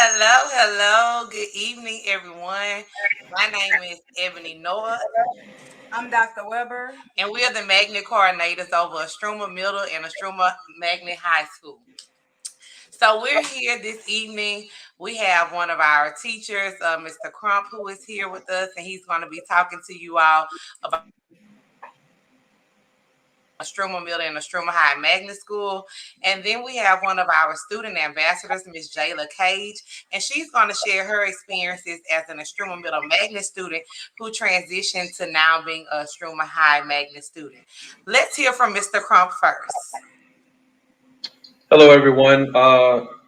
Hello. Good evening, everyone. My name is Ebony Noah, I'm Dr. Weber. and we are the magnet coordinators over Stroma Middle and Stroma Magnet High School. So we're here this evening. We have one of our teachers, Mr. Cronk, who is here with us, and he's going to be talking to you all about Stroma Middle and Stroma High Magnet School. And then we have one of our student ambassadors, Miss Jayla Cage, and she's going to share her experiences as an Stroma Middle Magnet student who transitioned to now being a Stroma High Magnet student. Let's hear from Mr. Crump first. Hello, everyone.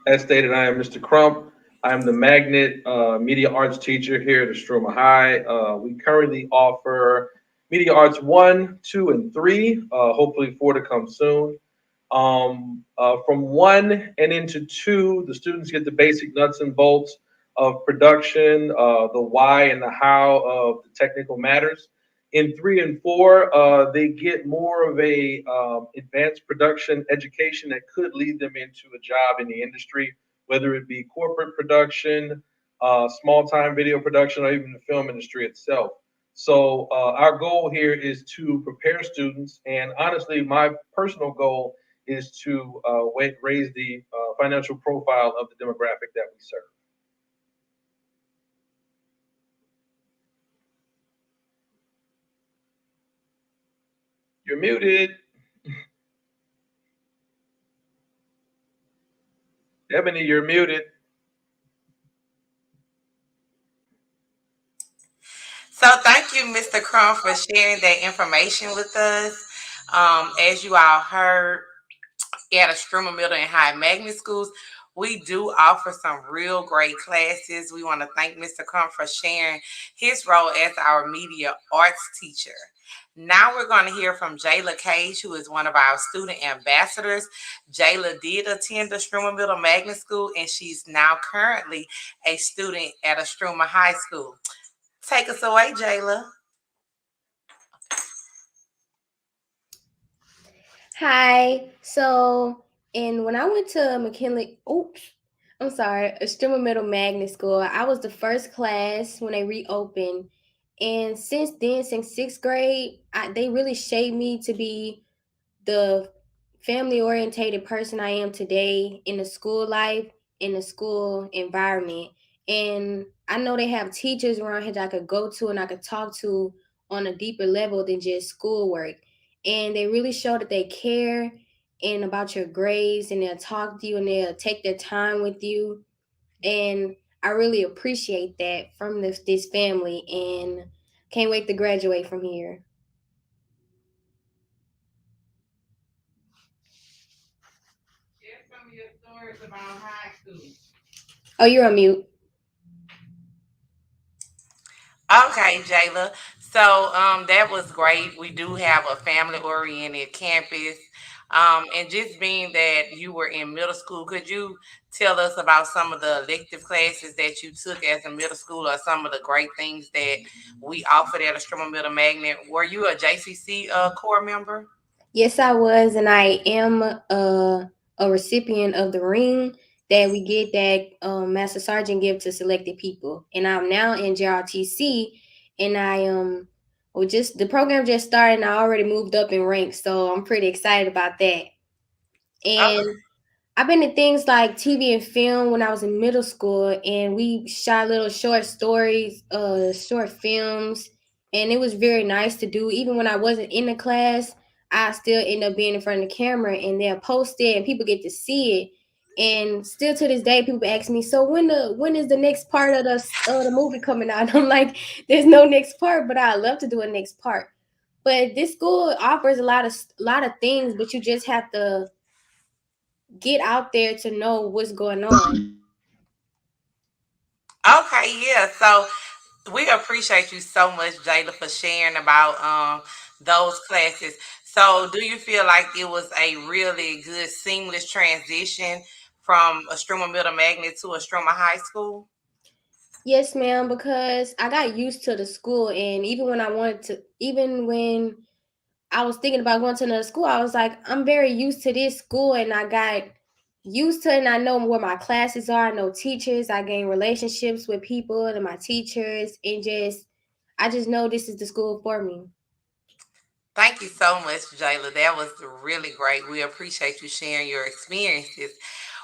As stated, I am Mr. Crump. I am the Magnet Media Arts teacher here at Stroma High. We currently offer Media Arts 1, 2, and 3, hopefully 4 to come soon. From 1 and into 2, the students get the basic nuts and bolts of production, the why and the how of the technical matters. In 3 and 4, they get more of a advanced production education that could lead them into a job in the industry, whether it be corporate production, small time video production, or even the film industry itself. So our goal here is to prepare students, and honestly, my personal goal is to raise the financial profile of the demographic that we serve. You're muted. Ebony, you're muted. So thank you, Mr. Crump, for sharing that information with us. As you all heard, at a Struma Middle and High Magnet Schools, we do offer some real great classes. We want to thank Mr. Crump for sharing his role as our media arts teacher. Now we're going to hear from Jayla Cage, who is one of our student ambassadors. Jayla did attend the Struma Middle Magnet School, and she's now currently a student at a Struma High School. Take us away, Jayla. Hi. And when I went to Struma Middle Magnet School, I was the first class when they reopened. And since then, since sixth grade, they really shaped me to be the family orientated person I am today in the school life, in the school environment. And I know they have teachers around here that I could go to and I could talk to on a deeper level than just schoolwork. And they really show that they care and about your grades, and they'll talk to you and they'll take their time with you. And I really appreciate that from this family, and can't wait to graduate from here. Share some of your stories about high school. Oh, you're on mute. Okay, Jayla. So that was great. We do have a family oriented campus. And just being that you were in middle school, could you tell us about some of the elective classes that you took as a middle school or some of the great things that we offered at Astronomy Middle Magnet? Were you a JCC core member? Yes, I was, and I am a recipient of the ring that we get that Master Sergeant give to selected people. And I'm now in JRTC, and just the program just started, and I already moved up in ranks, so I'm pretty excited about that. Okay. And I've been in things like TV and film when I was in middle school, and we shot little short stories, short films, and it was very nice to do. Even when I wasn't in the class, I still end up being in front of the camera, and they'll post it, and people get to see it. And still to this day, people ask me, "So when is the next part of the movie coming out?" I'm like, "There's no next part, but I love to do a next part." But this school offers a lot of things, but you just have to get out there to know what's going on. Okay, yeah. So we appreciate you so much, Jayla, for sharing about those classes. So, do you feel like it was a really good seamless transition from a Struma Middle Magnet to a Struma High School? Yes, ma'am, because I got used to the school, and even when I was thinking about going to another school, I was like, I'm very used to this school, and I got used to, and I know where my classes are. I know teachers. I gain relationships with people and my teachers, and I just know this is the school for me. Thank you so much, Jayla. That was really great. We appreciate you sharing your experiences.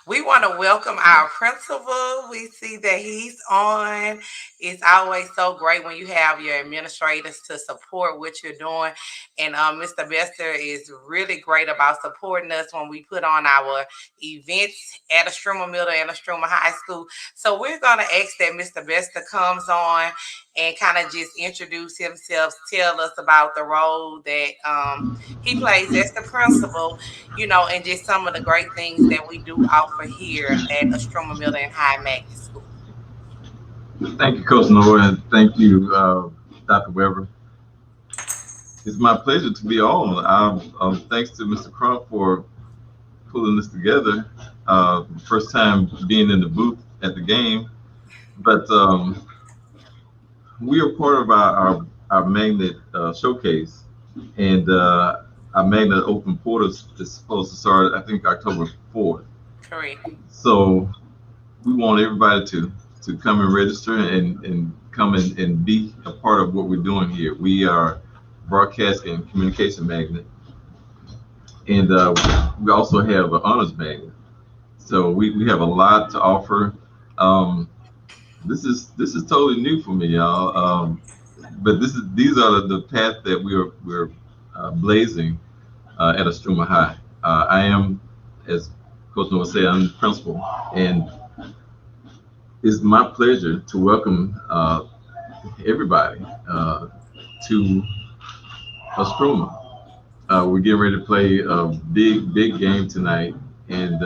We want to welcome our principal. We see that he's on. It's always so great when you have your administrators to support what you're doing. And Mr. Bester is really great about supporting us when we put on our events at Stroma Middle and Stroma High School. So we're going to ask that Mr. Bester comes on and kind of just introduce himself, tell us about the role that he plays as the principal, and just some of the great things that we do offer here at Astroma Middle and High Magnet School. Thank you, Coach Noah, and thank you, Dr. Weber. It's my pleasure to be on. Thanks to Mr. Cronk for pulling this together. First time being in the booth at the game, but we are part of our magnet showcase, and our magnet open portals is supposed to start, I think, October 4th. Correct. So we want everybody to come and register and come and be a part of what we're doing here. We are broadcast and communication magnet, and we also have an honors magnet. So we have a lot to offer. Um, this is totally new for me, y'all. But these are the path that we're blazing at Astruma High. I am, as Coach Noah said, I'm the principal, and it's my pleasure to welcome everybody to Stroma. We're getting ready to play a big game tonight, and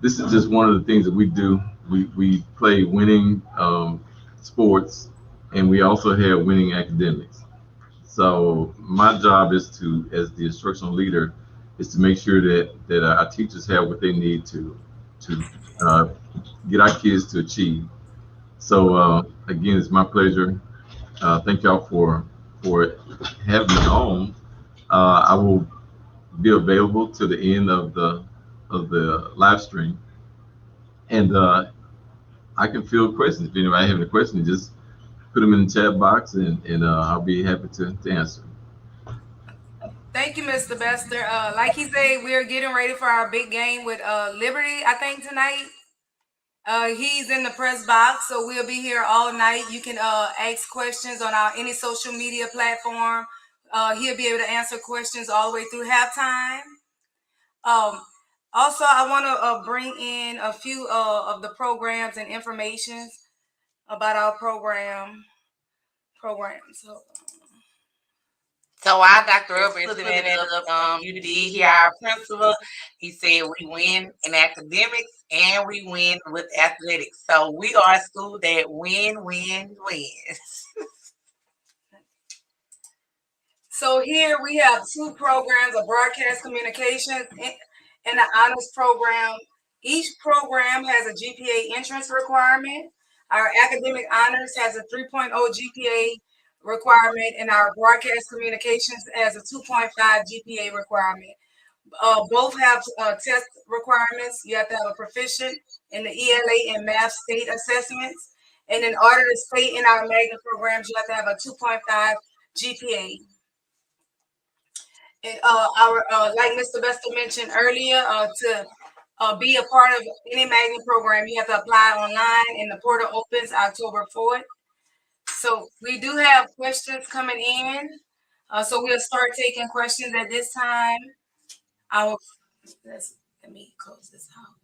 this is just one of the things that we do. We play winning sports, and we also have winning academics. So my job is to, as the instructional leader, is to make sure that our teachers have what they need to uh, get our kids to achieve. So again, it's my pleasure. Thank y'all for having me on. I will be available to the end of the live stream, and I can field questions. If anybody have any questions, just put them in the chat box, and I'll be happy to answer. Thank you, Mr. Bester. Like he said, we're getting ready for our big game with Liberty, I think, tonight. He's in the press box, so we'll be here all night. You can ask questions on our any social media platform. He'll be able to answer questions all the way through halftime. Um, Also, I want to bring in a few of the programs and information about our programs. So our Dr. Rubber is putting it up. You did hear our principal. He said we win in academics and we win with athletics. So we are a school that wins. So here we have two programs of broadcast communications and the honors program. Each program has a GPA entrance requirement. Our academic honors has a 3.0 GPA requirement, and our broadcast communications has a 2.5 GPA requirement. Both have test requirements. You have to have a proficient in the ELA and math state assessments. And in order to stay in our magnet programs, you have to have a 2.5 GPA. And our like Mr. Bester mentioned earlier, to be a part of any magnet program, you have to apply online, and the portal opens October 4th. So we do have questions coming in. So we'll start taking questions at this time. Let me close this out.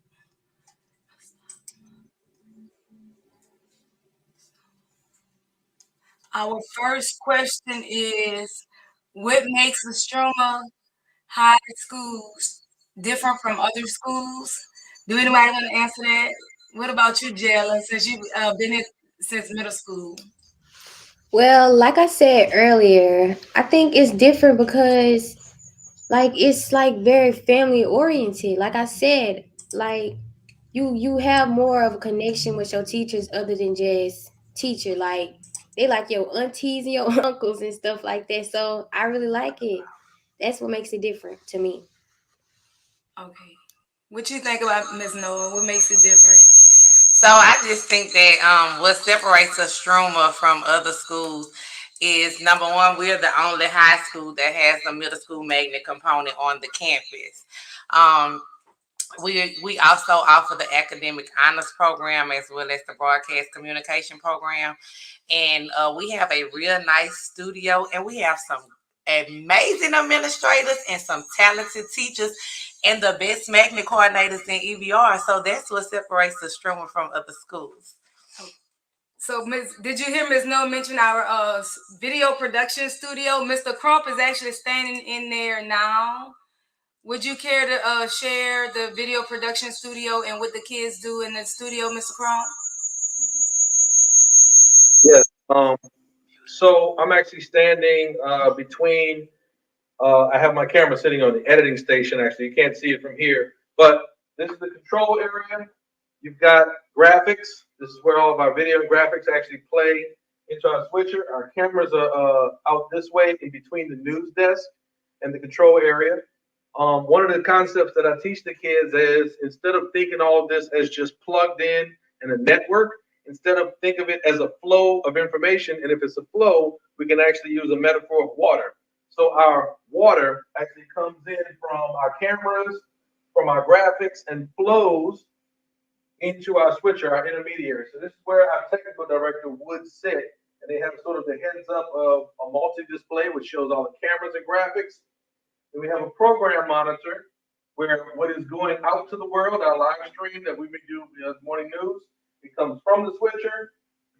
Our first question is, what makes the Stroma High schools different from other schools? Do anybody want to answer that? What about you, Jalen, since you've been in since middle school? Well, like I said earlier, I think it's different because it's like very family oriented. Like I said, like you have more of a connection with your teachers other than just teacher. Like they like your aunties and your uncles and stuff like that. So I really like it. That's what makes it different to me. Okay. What you think about Miss Noah? What makes it different? So I just think that what separates us Stroma from other schools is number one, we're the only high school that has a middle school magnet component on the campus. Um, we also offer the academic honors program as well as the broadcast communication program, and we have a real nice studio, and we have some amazing administrators and some talented teachers and the best magnet coordinators in EVR. So that's what separates the Stroma from other schools. So, did you hear Ms. Noah mention our video production studio? Mr. Cronk is actually standing in there now. Would you care to share the video production studio and what the kids do in the studio, Mr. Cronk? Yes. So I'm actually standing between. I have my camera sitting on the editing station. Actually, you can't see it from here, but this is the control area. You've got graphics. This is where all of our video and graphics actually play into our switcher. Our cameras are out this way in between the news desk and the control area. One of the concepts that I teach the kids is instead of thinking all of this as just plugged in a network, instead of think of it as a flow of information. And if it's a flow, we can actually use a metaphor of water. So our water actually comes in from our cameras, from our graphics, and flows into our switcher, our intermediary. So this is where our technical director would sit, and they have sort of the heads up of a multi-display, which shows all the cameras and graphics. And we have a program monitor where what is going out to the world, our live stream that we've been doing morning news, it comes from the switcher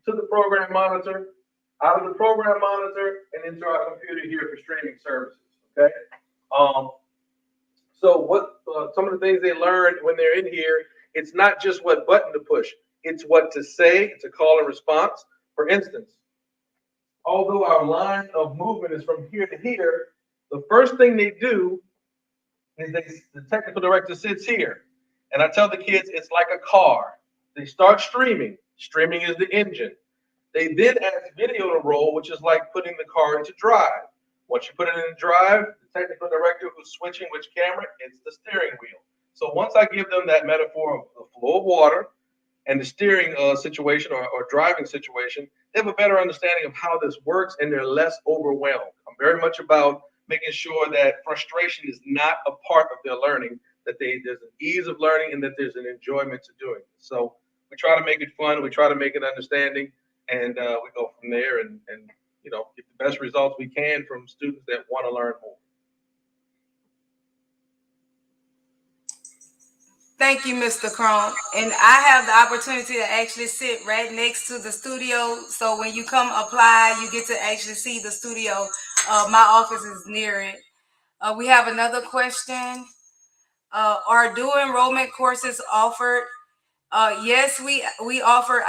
to the program monitor, out of the program monitor, and into our computer here for streaming services. Okay. Um, so what some of the things they learn when they're in here, it's not just what button to push, it's what to say, it's a call and response. For instance, although our line of movement is from here to here, the first thing they do is the technical director sits here. And I tell the kids it's like a car. They start streaming. Streaming is the engine. They then ask video to roll, which is like putting the car into drive. Once you put it in drive, the technical director who's switching which camera, it's the steering wheel. So once I give them that metaphor of the flow of water and the steering situation or driving situation, they have a better understanding of how this works and they're less overwhelmed. I'm very much about making sure that frustration is not a part of their learning, that there's an ease of learning and that there's an enjoyment to doing it. So we try to make it fun, we try to make it understanding, and we go from there and get the best results we can from students that want to learn more. Thank you, Mr. Cronk. And I have the opportunity to actually sit right next to the studio. So when you come apply, you get to actually see the studio. My office is near it. We have another question. Are dual enrollment courses offered? Yes, we offer.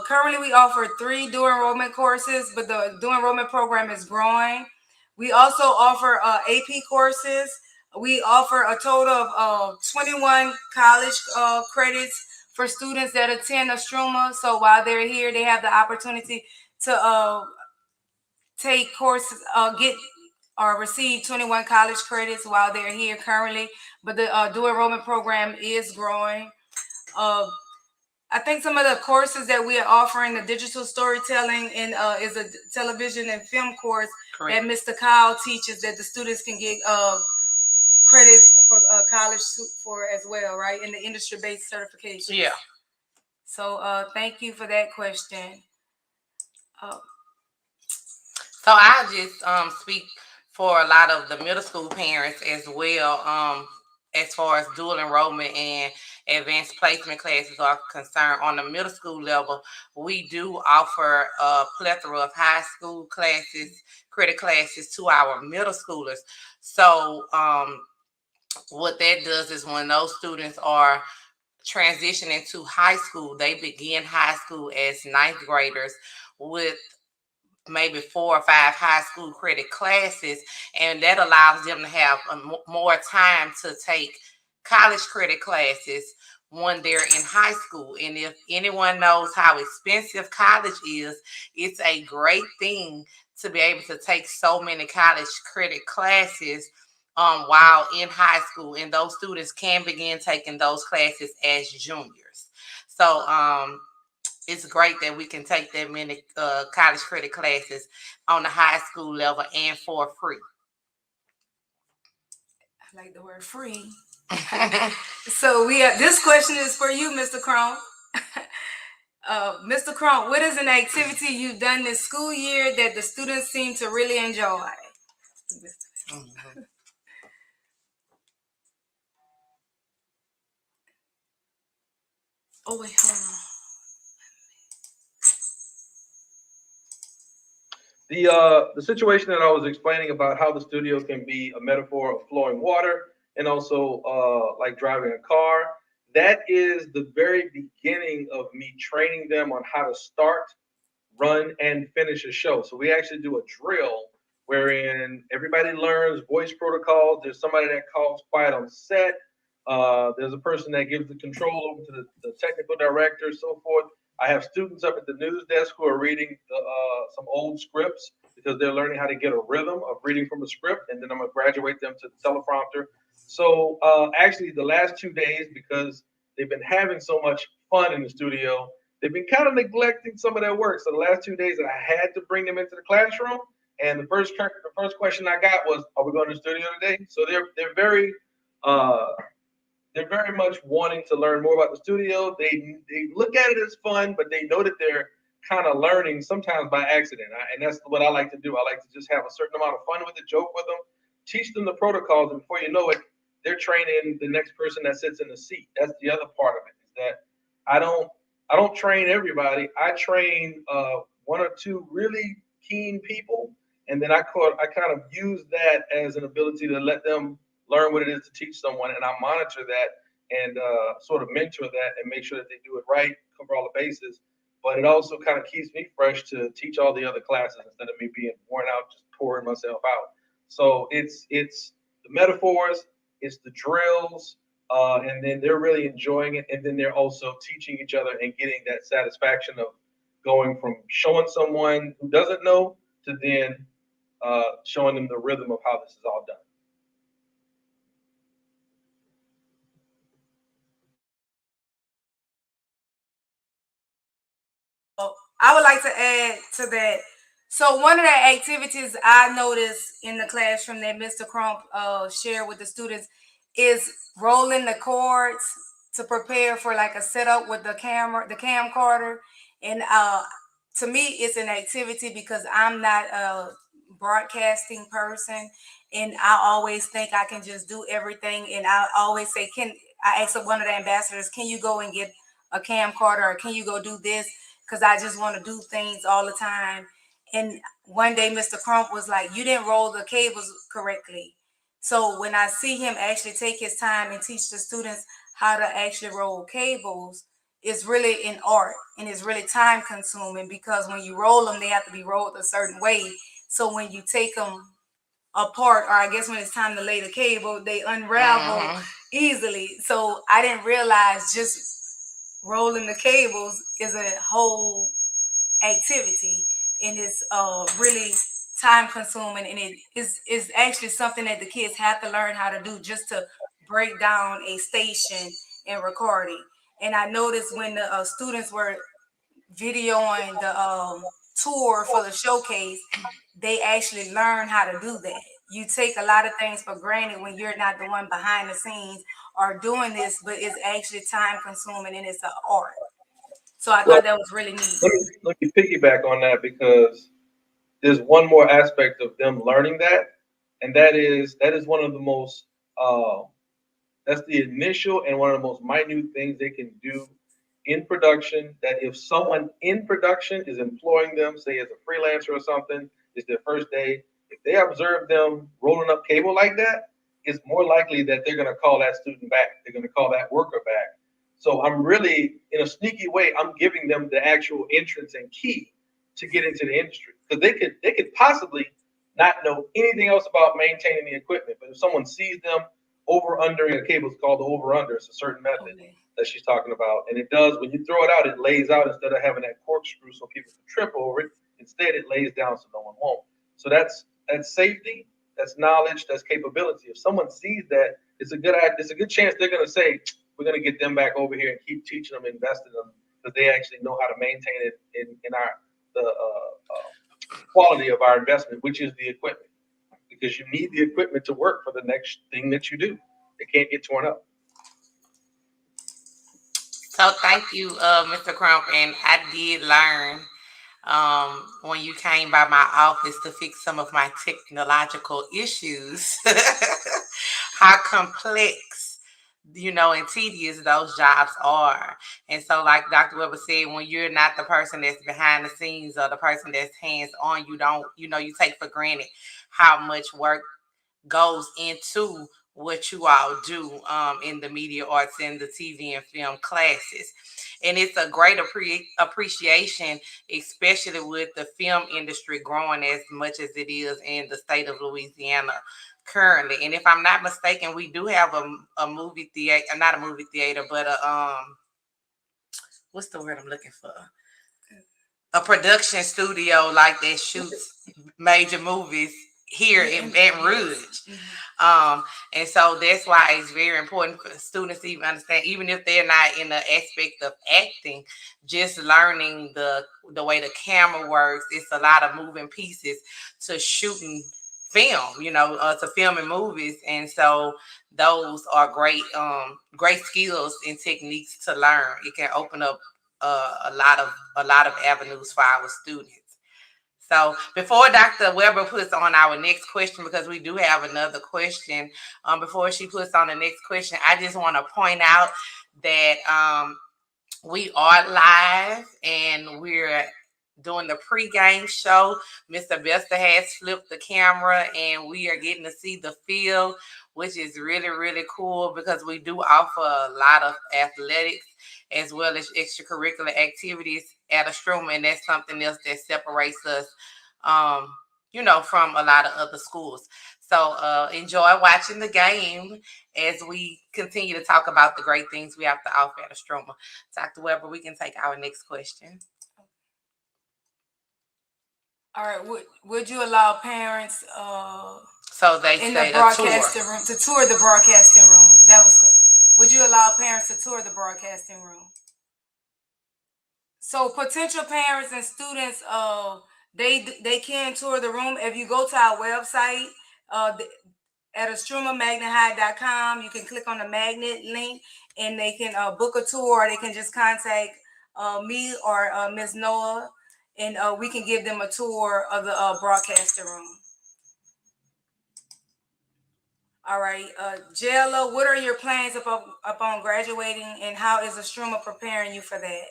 Currently, we offer 3 dual enrollment courses, but the dual enrollment program is growing. We also offer AP courses. We offer a total of 21 college credits for students that attend Istrouma. So while they're here, they have the opportunity to take courses, get or receive 21 college credits while they're here currently. But the dual enrollment program is growing. I think some of the courses that we are offering, the digital storytelling and is a television and film course. Correct. That Mr. Kyle teaches that the students can get credit for college for as well, right? In the industry-based certification. Yeah. So thank you for that question. So I just speak for a lot of the middle school parents as well. As far as dual enrollment and advanced placement classes are concerned, on the middle school level, we do offer a plethora of high school classes, credit classes to our middle schoolers. So what that does is when those students are transitioning to high school, they begin high school as ninth graders with maybe 4 or 5 high school credit classes, and that allows them to have more time to take college credit classes when they're in high school. And if anyone knows how expensive college is, it's a great thing to be able to take so many college credit classes while in high school, and those students can begin taking those classes as juniors. So it's great that we can take that many college credit classes on the high school level and for free. I like the word free. So this question is for you, Mr. Cronk. Mr. Cronk, what is an activity you've done this school year that the students seem to really enjoy? Oh wait, hold on. The situation that I was explaining about how the studio can be a metaphor of flowing water and also like driving a car, that is the very beginning of me training them on how to start, run, and finish a show. So we actually do a drill wherein everybody learns voice protocols. There's somebody that calls quiet on set. There's a person that gives the control over to the technical director, so forth. I have students up at the news desk who are reading some old scripts because they're learning how to get a rhythm of reading from a script, and then I'm gonna graduate them to the teleprompter. So actually, the last 2 days, because they've been having so much fun in the studio, they've been kind of neglecting some of their work. So the last 2 days that I had to bring them into the classroom, and the first question I got was, "Are we going to the studio today?" So uh, they're very much wanting to learn more about the studio. They look at it as fun, but they know that they're kind of learning sometimes by accident. And that's what I like to do. I like to just have a certain amount of fun with it, joke with them, teach them the protocols, and before you know it, they're training the next person that sits in the seat. That's the other part of it, is that I don't I don't train everybody. I train one or two really keen people, and then I kind of use that as an ability to let them learn what it is to teach someone, and I monitor that and sort of mentor that and make sure that they do it right, cover all the bases. But it also kind of keeps me fresh to teach all the other classes instead of me being worn out just pouring myself out. So it's the metaphors, it's the drills, and then they're really enjoying it, and then they're also teaching each other and getting that satisfaction of going from showing someone who doesn't know to then showing them the rhythm of how this is all done. I would like to add to that. So one of the activities I noticed in the classroom that Mr. Crump shared with the students is rolling the cords to prepare for like a setup with the camera, the camcorder. And to me, it's an activity because I'm not a broadcasting person, and I always think I can just do everything. And I always say, "Can I ask one of the ambassadors, can you go and get a camcorder, or can you go do this?" Because I just want to do things all the time. And one day, Mr. Crump was like, "You didn't roll the cables correctly." So when I see him actually take his time and teach the students how to actually roll cables, it's really an art and it's really time consuming because when you roll them, they have to be rolled a certain way. So when you take them apart, or I guess when it's time to lay the cable, they unravel Mhm. easily. So I didn't realize just rolling the cables is a whole activity, and it's really time consuming, and it is actually something that the kids have to learn how to do just to break down a station and recording. And I noticed when the students were videoing the tour for the showcase, they actually learn how to do that. You take a lot of things for granted when you're not the one behind the scenes or doing this, but it's actually time consuming and it's an art. So I Well, thought that was really neat. let me piggyback on that because there's one more aspect of them learning that, and that is one of the most uh, that's the initial and one of the most minute things they can do in production. That if someone in production is employing them, say as a freelancer or something, it's their first day. If they observe them rolling up cable like that, it's more likely that they're going to call that student back. They're going to call that worker back. So I'm really, in a sneaky way, I'm giving them the actual entrance and key to get into the industry because they could possibly not know anything else about maintaining the equipment. But if someone sees them over undering a cable, it's called the over under. It's a certain method Okay. that she's talking about, and it does when you throw it out, it lays out instead of having that corkscrew so people can trip over it. Instead, it lays down so no one won't. So that's safety, that's knowledge, that's capability. If someone sees that, it's a good chance they're going to say, we're going to get them back over here and keep teaching them, invest in them, because they actually know how to maintain it in our the quality of our investment, which is the equipment, because you need the equipment to work for the next thing that you do. It can't get torn up. So thank you, Mr. Crump, and I did learn when you came by my office to fix some of my technological issues, how complex, and tedious those jobs are. And so, like Dr. Weber said, when you're not the person that's behind the scenes or the person that's hands on, you don't, you take for granted how much work goes into what you all do in the media arts and the TV and film classes. And it's a great appreciation, especially with the film industry growing as much as it is in the state of Louisiana currently. And if I'm not mistaken, we do have a movie theater, not a movie theater, but what's the word I'm looking for? A production studio like that shoots major movies here in Baton Rouge. And so that's why it's very important for students to even understand, even if they're not in the aspect of acting, just learning the way the camera works. It's a lot of moving pieces to shooting film, to filming movies. And so those are great skills and techniques to learn. It can open up a lot of avenues for our students. So before Dr. Weber puts on our next question, because we do have another question, before she puts on the next question, I just want to point out that we are live and we're doing the pregame show. Mr. Bester has flipped the camera and we are getting to see the field, which is really, really cool because we do offer a lot of athletics as well as extracurricular activities at Istrouma, and that's something else that separates us, from a lot of other schools. So enjoy watching the game as we continue to talk about the great things we have to offer at Stroma. Dr. Weber, we can take our next question. All right. Would you allow parents so they in the broadcasting room to tour the broadcasting room? Would you allow parents to tour the broadcasting room? So potential parents and students, they can tour the room. If you go to our website, at IstroumAMagnetHigh.com, you can click on the magnet link and they can book a tour, or they can just contact me or Ms. Noah, and we can give them a tour of the broadcasting room. All right, Jayla, what are your plans upon graduating, and how is Istrouma preparing you for that?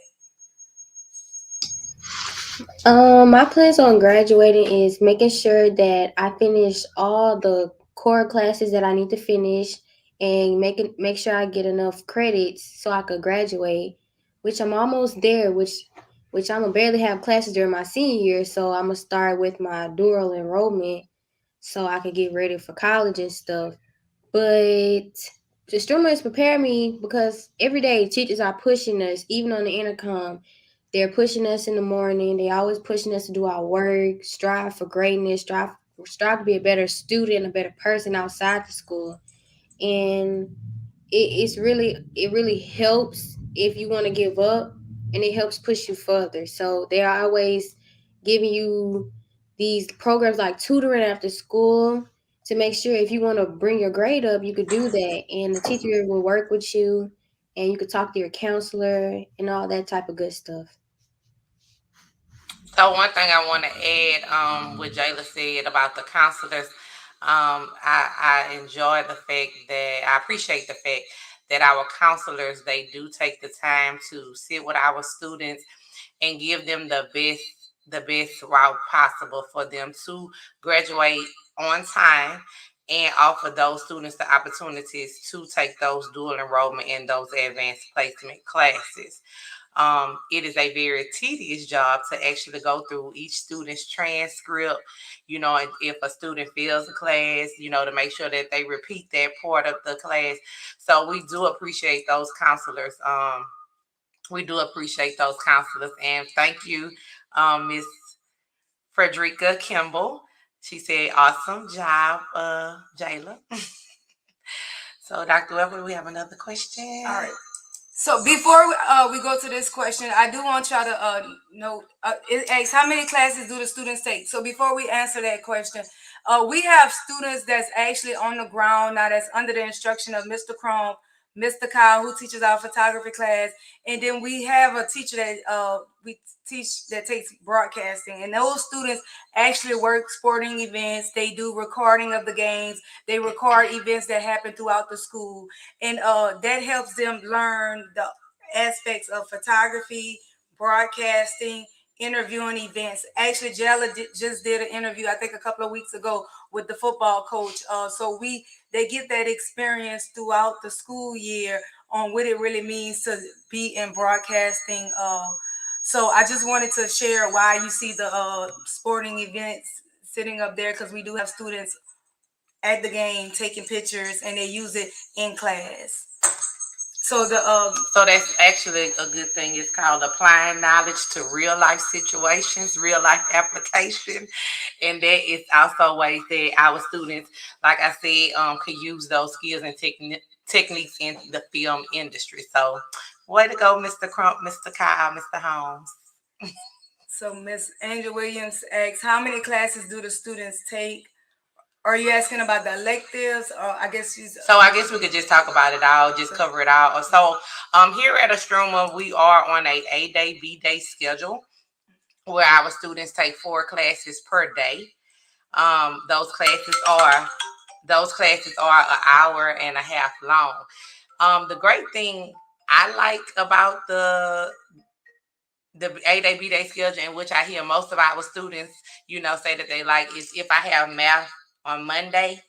My plans on graduating is making sure that I finish all the core classes that I need to finish, and make sure I get enough credits so I could graduate, which I'm almost there, which I'm gonna barely have classes during my senior year, so I'm gonna start with my dual enrollment so I could get ready for college and stuff. But the Stroma is preparing me because every day teachers are pushing us, even on the intercom. They're pushing us in the morning. They always pushing us to do our work, strive for greatness, strive to be a better student, a better person outside the school. And it really helps if you want to give up, and it helps push you further. So they are always giving you these programs like tutoring after school to make sure if you want to bring your grade up, you could do that, and the teacher will work with you, and you could talk to your counselor and all that type of good stuff. So one thing I want to add, what Jayla said about the counselors, I enjoy the fact that I appreciate the fact that our counselors, they do take the time to sit with our students and give them the best route possible for them to graduate on time and offer those students the opportunities to take those dual enrollment and those advanced placement classes. It is a very tedious job to actually go through each student's transcript. If a student fails a class, to make sure that they repeat that part of the class. So we do appreciate those counselors. We do appreciate those counselors, and thank you, Miss Frederica Kimball, She said, awesome job, Jayla. So, Dr. Weber, we have another question. All right. So before we go to this question, I do want y'all to note. It asks how many classes do the students take. So before we answer that question, we have students that's actually on the ground now. That's under the instruction of Mr. Cronk, Mr. Kyle, who teaches our photography class, and then we have a teacher that we teach that takes broadcasting. And those students actually work sporting events. They do recording of the games. They record events that happen throughout the school, and that helps them learn the aspects of photography, broadcasting, interviewing events. Actually, just did an interview, I think, a couple of weeks ago with the football coach. So they get that experience throughout the school year on what it really means to be in broadcasting. So I just wanted to share why you see the sporting events sitting up there, because we do have students at the game taking pictures and they use it in class. So So that's actually a good thing. It's called applying knowledge to real life situations, real life application, and that is also ways that our students, like I said, could use those skills and techniques in the film industry. So, way to go, Mr. Crump, Mr. Kyle, Mr. Holmes. So Miss Angel Williams asks, how many classes do the students take? Are you asking about the electives, or I guess she's? So I guess we could just talk about it all, just cover it all. So here at Istrouma, we are on a day, B-day schedule where our students take 4 classes per day. Um, those classes are an hour and a half long. The great thing I like about the A-Day, B-Day schedule, in which I hear most of our students, say that they like, is if I have math on Monday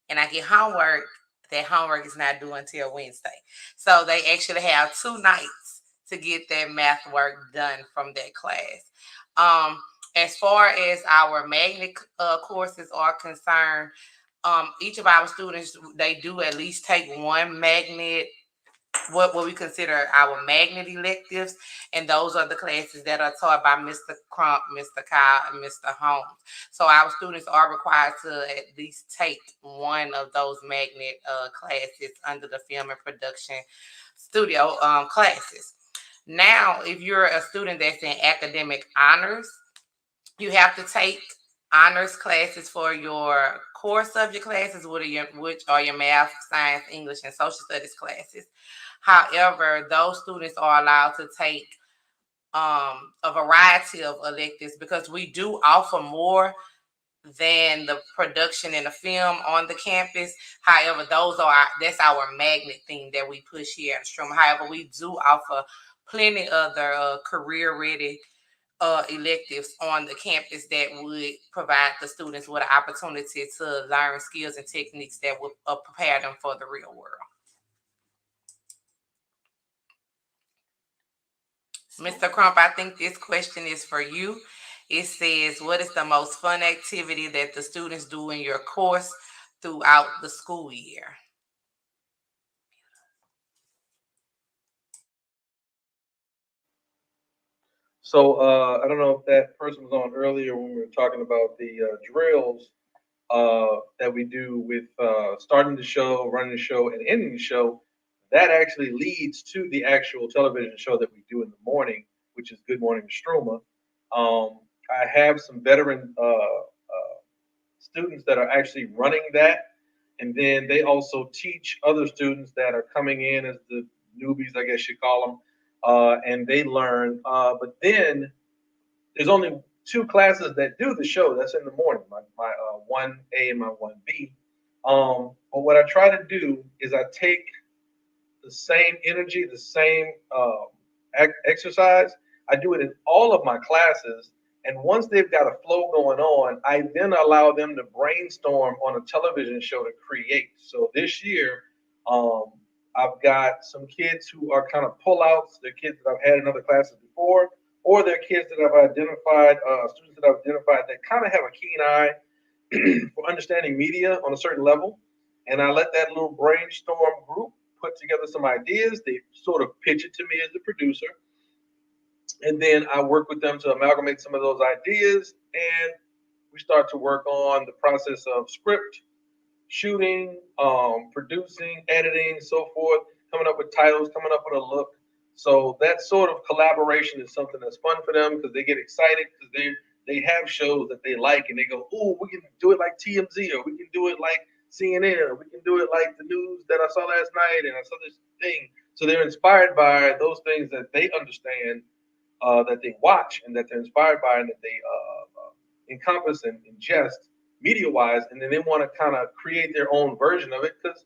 and I get homework, that homework is not due until Wednesday. So they actually have 2 nights to get that math work done from that class. As far as our magnet courses are concerned, each of our students, they do at least take one magnet, what we consider our magnet electives, and those are the classes that are taught by Mr. Crump, Mr. Kyle, and Mr. Holmes. So our students are required to at least take one of those magnet classes under the film and production studio classes. Now, if you're a student that's in academic honors, you have to take honors classes for your core subject classes, which are your math, science, English, and social studies classes. However, those students are allowed to take a variety of electives, because we do offer more than the production and the film on the campus. However, that's our magnet thing that we push here at Stroma. However, we do offer plenty other career ready electives on the campus that would provide the students with an opportunity to learn skills and techniques that would prepare them for the real world. Mr. Crump, I think this question is for you. It says, what is the most fun activity that the students do in your course throughout the school year? So I don't know if that person was on earlier when we were talking about the drills that we do with starting the show, running the show, and ending the show. That actually leads to the actual television show that we do in the morning, which is Good Morning Stroma. I have some veteran students that are actually running that, and then they also teach other students that are coming in as the newbies, I guess you call them, and they learn. But then there's only 2 classes that do the show. That's in the morning, my 1A and my 1B. But what I try to do is I take the same energy, the same exercise. I do it in all of my classes. And once they've got a flow going on, I then allow them to brainstorm on a television show to create. So this year, um, I've got some kids who are kind of pullouts. They're kids that I've had in other classes before, or they're kids that I've identified, students that I've identified that kind of have a keen eye for understanding media on a certain level. And I let that little brainstorm group put together some ideas. They sort of pitch it to me as the producer. And then I work with them to amalgamate some of those ideas. And we start to work on the process of script, shooting, producing, editing, so forth, coming up with titles, coming up with a look. So that sort of collaboration is something that's fun for them because they get excited because they have shows that they like and they go, "Oh, we can do it like TMZ, or we can do it like CNN, or we can do it like the news that I saw last night, and I saw this thing." So they're inspired by those things that they understand, that they watch, and that they're inspired by, and that they encompass and ingest media wise, and then they want to kind of create their own version of it because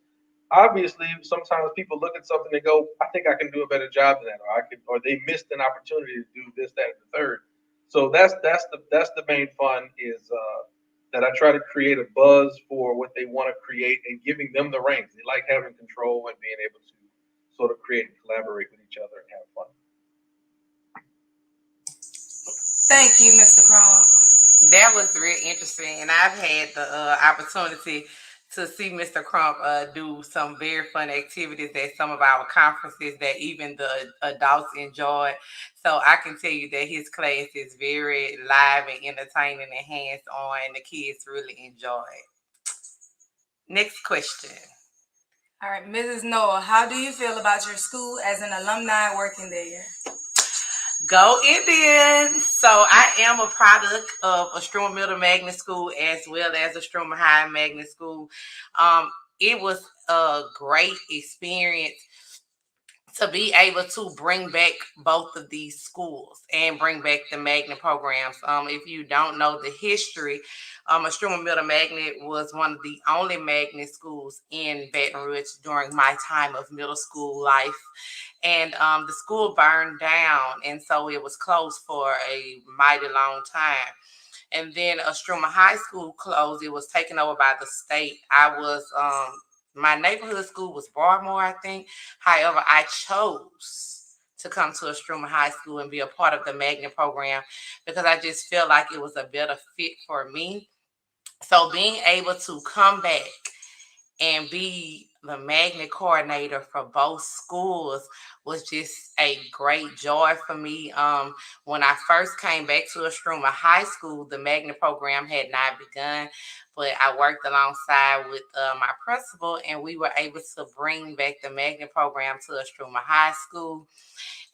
obviously sometimes people look at something and go, I think I can do a better job than that, or I could, or they missed an opportunity to do this, that, and the third. So that's the main fun is that I try to create a buzz for what they want to create and giving them the reins. They like having control and being able to sort of create and collaborate with each other and have fun. Thank you, Mr. Cronk. That was really interesting, and I've had the opportunity to see Mr. Crump do some very fun activities at some of our conferences that even the adults enjoy. So I can tell you that his class is very live and entertaining and hands on, and the kids really enjoy it. Next question. All right, Mrs. Noah, how do you feel about your school as an alumni working there? Go Indians! So I am a product of a Stroma Middle Magnet School as well as a Stroma High Magnet School. It was a great experience to be able to bring back both of these schools and bring back the magnet programs. If you don't know the history, Stroma Middle Magnet was one of the only magnet schools in Baton Rouge during my time of middle school life. And the school burned down, and so it was closed for a mighty long time. And then Struma High School closed. It was taken over by the state. My neighborhood school was Broadmoor, I think. However, I chose to come to Struma High School and be a part of the magnet program because I just felt like it was a better fit for me. So being able to come back and be the magnet coordinator for both schools was just a great joy for me. When I first came back to Istrouma High School, the magnet program had not begun, but I worked alongside with my principal, and we were able to bring back the magnet program to Istrouma High School.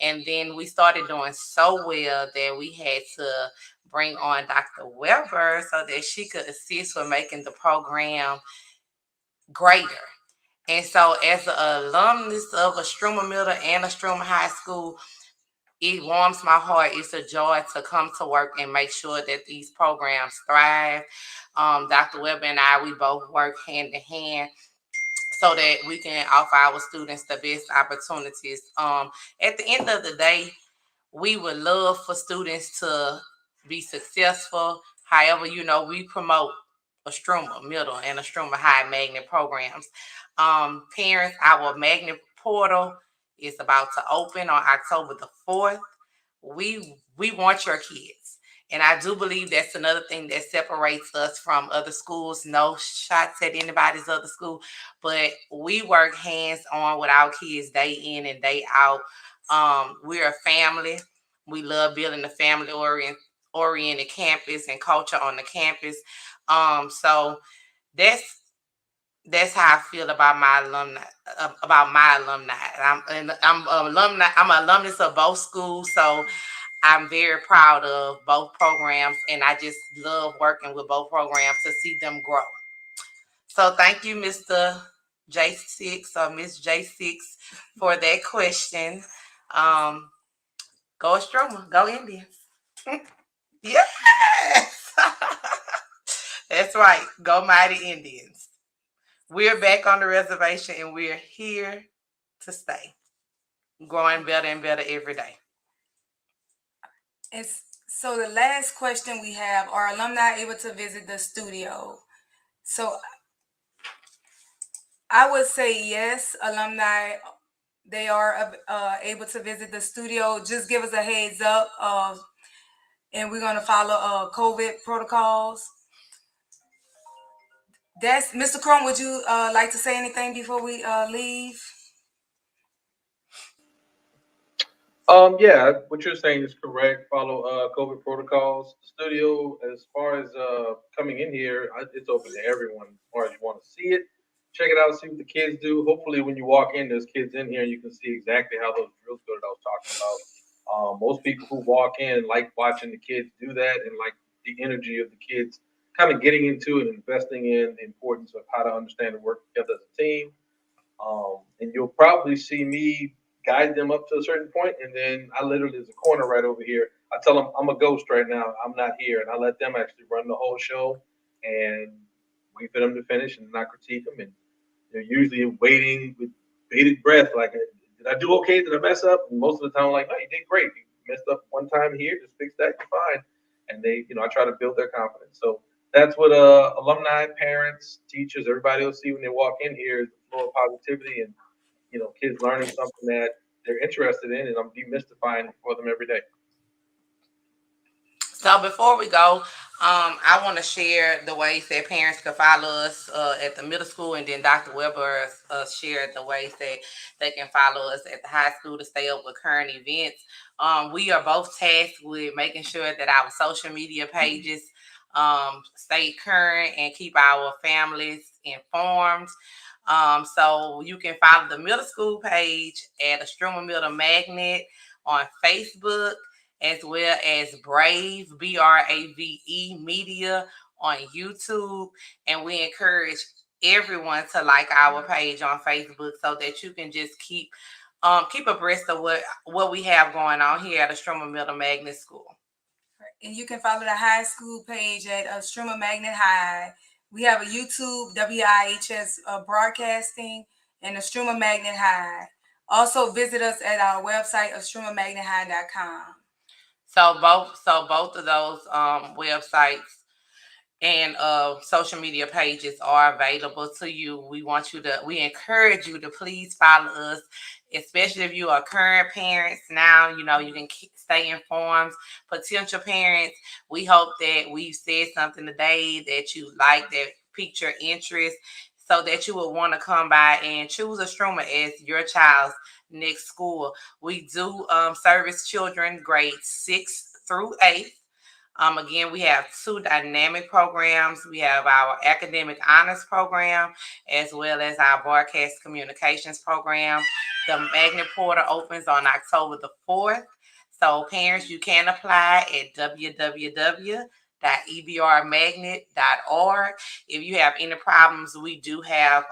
And then we started doing so well that we had to bring on Dr. Weber so that she could assist with making the program greater. And so, as an alumnus of Istrouma Middle and Istrouma High School, it warms my heart. It's a joy to come to work and make sure that these programs thrive. Dr. Webber and I, we both work hand in hand so that we can offer our students the best opportunities. At the end of the day, we would love for students to be successful. However, we promote a Struma Middle and a Struma High magnet programs. Parents, our magnet portal is about to open on October the 4th. We want your kids. And I do believe that's another thing that separates us from other schools. No shots at anybody's other school, but we work hands on with our kids day in and day out. We're a family. We love building a family oriented campus and culture on the campus. So that's that's how I feel about my alumni. I'm alumni. I'm an alumnus of both schools, so I'm very proud of both programs, and I just love working with both programs to see them grow. So thank you, Mr. J6 or Miss J6, for that question. Um, Go Stroma, go Indians. Yes, that's right. Go Mighty Indians. We're back on the reservation, and we're here to stay, growing better and better every day. So the last question we have: are alumni able to visit the studio? So I would say yes, alumni, they are able to visit the studio. Just give us a heads up, and we're going to follow COVID protocols. That's Mr. Cronk. Would you like to say anything before we leave? Yeah, what you're saying is correct. Follow COVID protocols. Studio, as far as coming in here, it's open to everyone. As far as you want to see it, check it out, see what the kids do. Hopefully, when you walk in, there's kids in here, and you can see exactly how those drills go that I was talking about. Most people who walk in like watching the kids do that, and like the energy of the kids kind of getting into it and investing in the importance of how to understand and work together as a team. And you'll probably see me guide them up to a certain point, and then I literally there's a corner right over here. I tell them I'm a ghost right now. I'm not here, and I let them actually run the whole show and wait for them to finish and not critique them. And they're usually waiting with bated breath, like, did I do okay? Did I mess up? And most of the time, I'm like, no, you did great. You messed up one time here, just fix that, you're fine. And I try to build their confidence. So that's what alumni, parents, teachers, everybody will see when they walk in here is the flow of positivity and kids learning something that they're interested in, and I'm demystifying it for them every day. So before we go, I want to share the ways that parents can follow us at the middle school, and then Dr. Weber shared the ways that they can follow us at the high school to stay up with current events. We are both tasked with making sure that our social media pages stay current and keep our families informed. So you can follow the middle school page at Stroma Middle Magnet on Facebook, as well as Brave, Brave Media on YouTube. And we encourage everyone to like our page on Facebook so that you can just keep abreast of what we have going on here at Stroma Middle Magnet School. And you can follow the high school page at Stroma Magnet High. We have a YouTube, WIHS Broadcasting, and the Stroma Magnet High. Also visit us at our website, StromaMagnetHigh.com. So both of those websites and social media pages are available to you. We encourage you to please follow us, especially if you are current parents. Now you can stay informed. Potential parents, we hope that we've said something today that you like, that piqued your interest, so that you will want to come by and choose Stroma as your child's next school. We do service children grades 6 through 8. Again, we have 2 dynamic programs. We have our academic honors program as well as our broadcast communications program. The Magnet Portal opens on October the 4th. So parents, you can apply at www.ebrmagnet.org. If you have any problems, we do have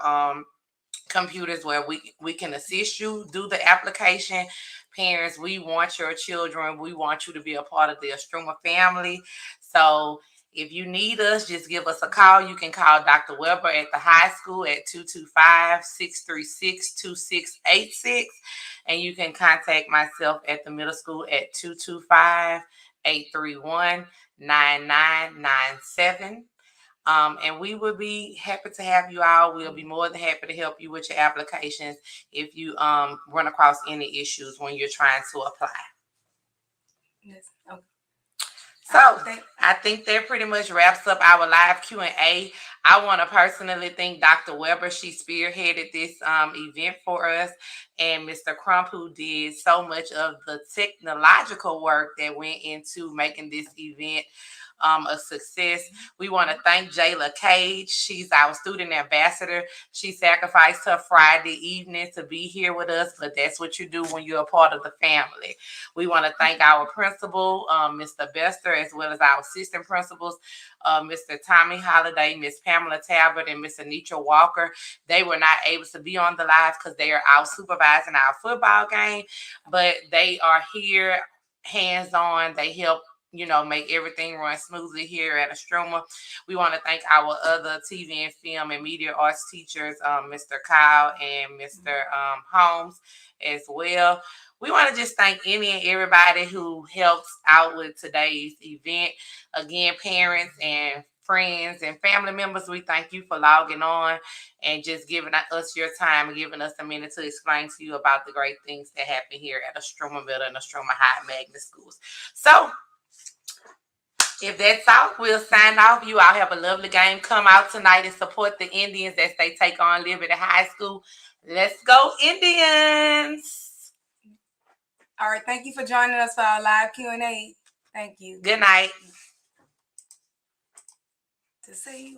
computers where we can assist you do the application. Parents, we want your children. We want you to be a part of the Struma family. So if you need us, just give us a call. You can call Dr. Weber at the high school at 225-636-2686. And you can contact myself at the middle school at 225-831-9997. And we will be happy to have you all. We'll be more than happy to help you with your applications if you run across any issues when you're trying to apply. Yes. Okay. So I think that pretty much wraps up our live Q&A. I want to personally thank Dr. Weber. She spearheaded this event for us, and Mr. Crump, who did so much of the technological work that went into making this event a success. We want to thank Jayla Cage. She's our student ambassador. She sacrificed her Friday evening to be here with us, but that's what you do when you're a part of the family. We want to thank our principal, Mr. Bester, as well as our assistant principals, Mr. Tommy Holiday, Miss Pamela Talbot, and Miss Anitra Walker. They were not able to be on the live because they are out supervising our football game, but they are here hands-on. They help make everything run smoothly here at Stroma. We want to thank our other TV and film and media arts teachers, Mr. Kyle and Mr. Holmes as well. We want to just thank any and everybody who helps out with today's event. Again, parents and friends and family members, we thank you for logging on and just giving us your time and giving us a minute to explain to you about the great things that happen here at Stroma Middle and Stroma High Magnet Schools. So, if that's all, we'll sign off. You all have a lovely game. Come out tonight and support the Indians as they take on Liberty High School. Let's go, Indians! All right, thank you for joining us for our live Q&A. Thank you. Good night. To say